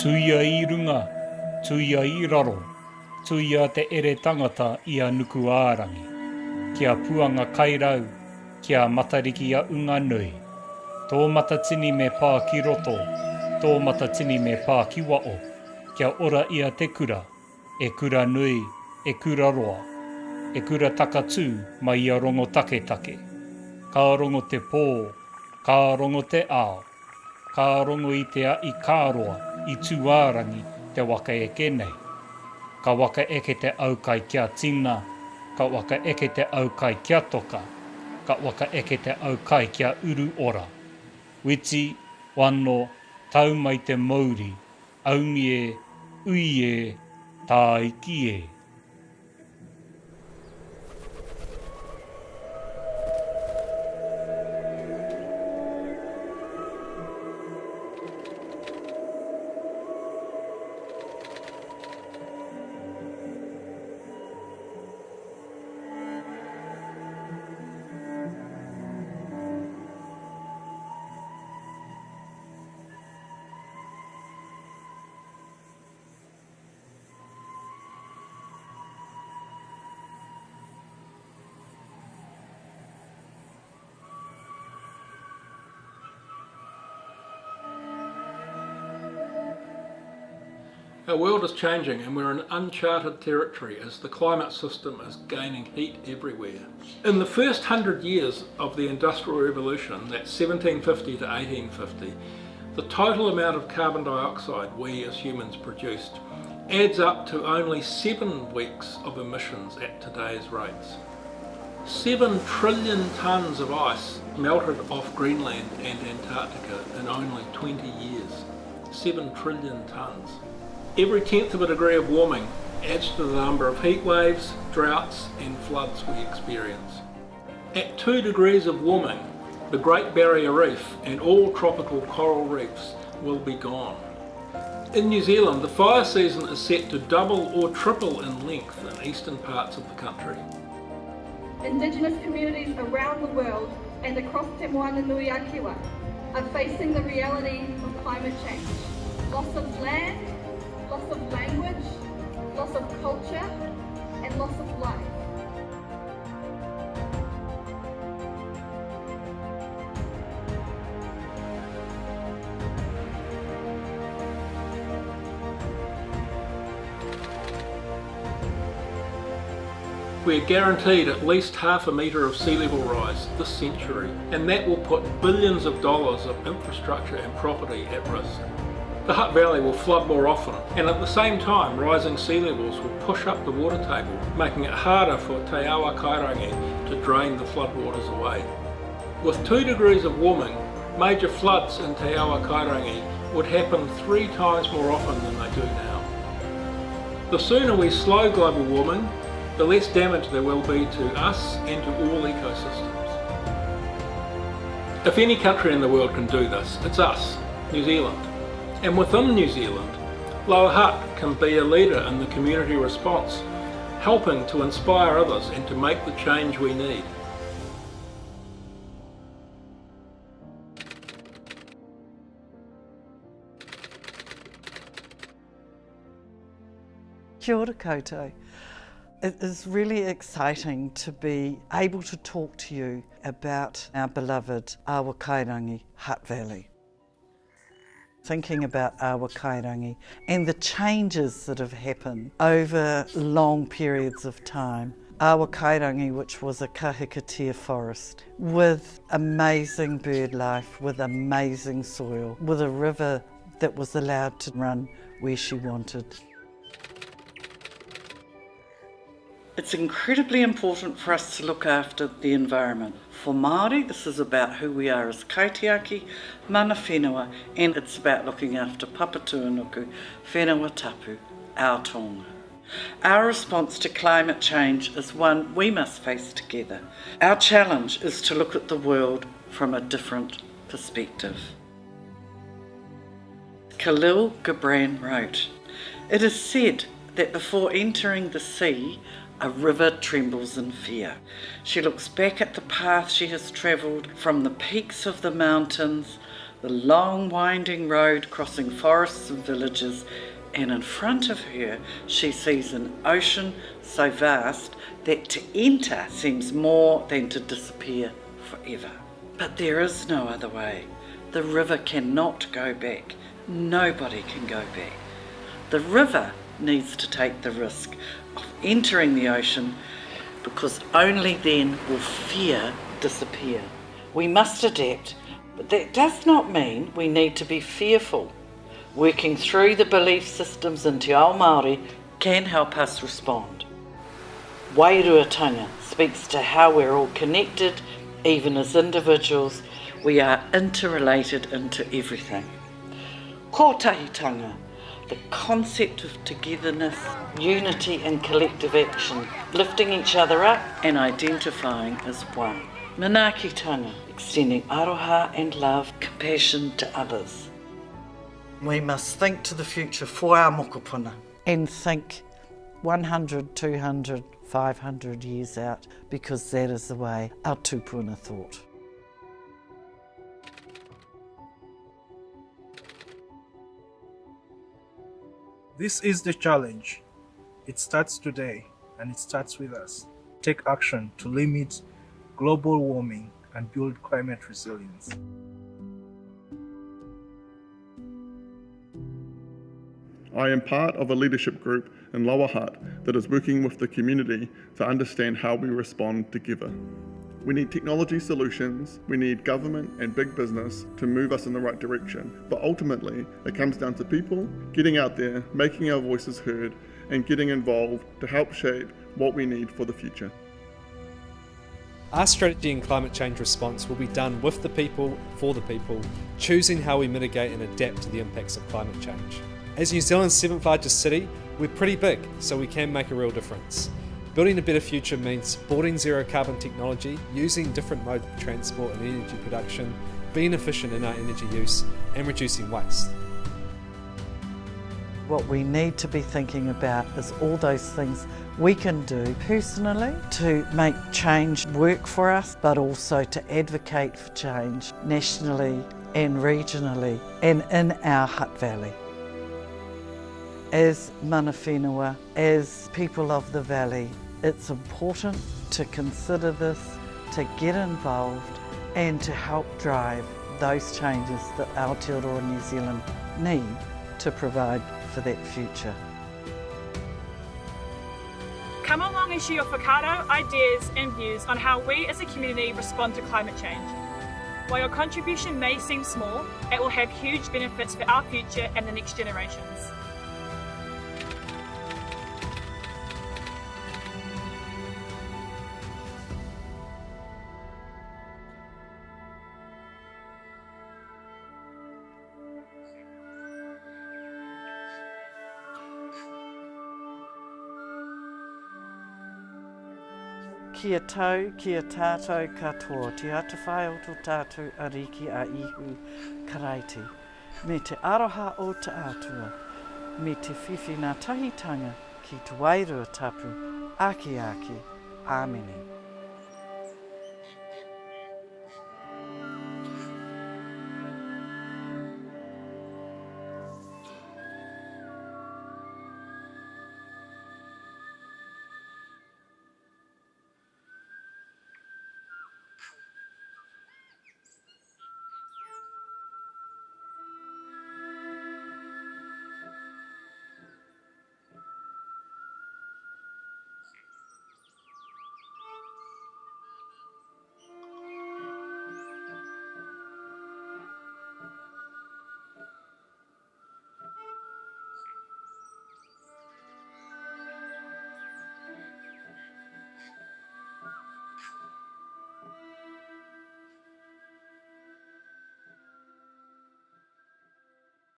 Tuia I runga, tuia I raro, tuia te ere tangata I a nuku ārangi. Kia puanga kairau, kia matariki a unga nui. Tō matatini me pā ki roto, tō matatini me pā ki wao. Kia ora ia te kura, e kura nui, e kura roa. E kura takatū mai ia rongo take. Ka rongo te pō, ka rongo te ao. Ka rongo I te a I kāroa, I tūārangi te waka eke nei. Ka waka eke te aukai kia tina, ka waka eke te aukai kia toka, ka waka eke te aukai kia uru ora. Witi, wano, tau mai te mauri, aungi e, ui e, tāiki e. Our world is changing and we're in uncharted territory as the climate system is gaining heat everywhere. In the first 100 years of the Industrial Revolution, that's 1750 to 1850, the total amount of carbon dioxide we as humans produced adds up to only 7 weeks of emissions at today's rates. 7 trillion tonnes of ice melted off Greenland and Antarctica in only 20 years. 7 trillion tonnes. Every tenth of a degree of warming adds to the number of heat waves, droughts and floods we experience. At 2 degrees of warming, the Great Barrier Reef and all tropical coral reefs will be gone. In New Zealand, the fire season is set to double or triple in length in eastern parts of the country. Indigenous communities around the world and across Te Moana Nui a Kiwa are facing the reality of climate change. Loss of land, loss of language, loss of culture, and loss of life. We're guaranteed at least half a metre of sea level rise this century, and that will put billions of dollars of infrastructure and property at risk. The Hutt Valley will flood more often, and at the same time rising sea levels will push up the water table, making it harder for Te Awa Kairangi to drain the floodwaters away. With 2 degrees of warming, major floods in Te Awa Kairangi would happen 3 times more often than they do now. The sooner we slow global warming, the less damage there will be to us and to all ecosystems. If any country in the world can do this, it's us, New Zealand. And within New Zealand, Lower Hutt can be a leader in the community response, helping to inspire others and to make the change we need. Kia ora koutou. It is really exciting to be able to talk to you about our beloved Awa Kairangi Hutt Valley. Thinking about Awa Kairangi and the changes that have happened over long periods of time. Awa Kairangi, which was a kahikatea forest with amazing bird life, with amazing soil, with a river that was allowed to run where she wanted. It's incredibly important for us to look after the environment. For Māori, this is about who we are as kaitiaki, mana whenua, and it's about looking after papatūānuku, whenua tapu, our tonga. Our response to climate change is one we must face together. Our challenge is to look at the world from a different perspective. Khalil Gibran wrote, "It is said that before entering the sea, a river trembles in fear. She looks back at the path she has travelled from the peaks of the mountains, the long winding road crossing forests and villages, and in front of her she sees an ocean so vast that to enter seems more than to disappear forever. But there is no other way. The river cannot go back. Nobody can go back. The river needs to take the risk of entering the ocean, because only then will fear disappear. We must adapt, but that does not mean we need to be fearful. Working through the belief systems in Te Ao Māori can help us respond. Wairuatanga speaks to how we're all connected, even as individuals. We are interrelated into everything. Kotahitanga, the concept of togetherness, unity and collective action, lifting each other up and identifying as one. Manaakitanga, extending aroha and love, compassion to others. We must think to the future for our mokopuna and think 100, 200, 500 years out, because that is the way our tupuna thought. This is the challenge. It starts today, and it starts with us. Take action to limit global warming and build climate resilience. I am part of a leadership group in Lower Hutt that is working with the community to understand how we respond together. We need technology solutions, we need government and big business to move us in the right direction, but ultimately it comes down to people getting out there, making our voices heard, and getting involved to help shape what we need for the future. Our strategy and climate change response will be done with the people, for the people, choosing how we mitigate and adapt to the impacts of climate change. As New Zealand's 7th largest city, we're pretty big, so we can make a real difference. Building a better future means supporting zero carbon technology, using different modes of transport and energy production, being efficient in our energy use, and reducing waste. What we need to be thinking about is all those things we can do personally to make change work for us, but also to advocate for change nationally and regionally and in our Hutt Valley. As mana whenua, as people of the valley, it's important to consider this, to get involved and to help drive those changes that Aotearoa New Zealand need to provide for that future. Come along and share your whakaaro, ideas and views on how we as a community respond to climate change. While your contribution may seem small, it will have huge benefits for our future and the next generations. Kia tau, kia tātou katoa, te ata whai o tō tātou ariki a ihu karaiti. Me te aroha o te atua, me te whiwhi ngā tahitanga ki te wairua tapu, ake ake, āmene.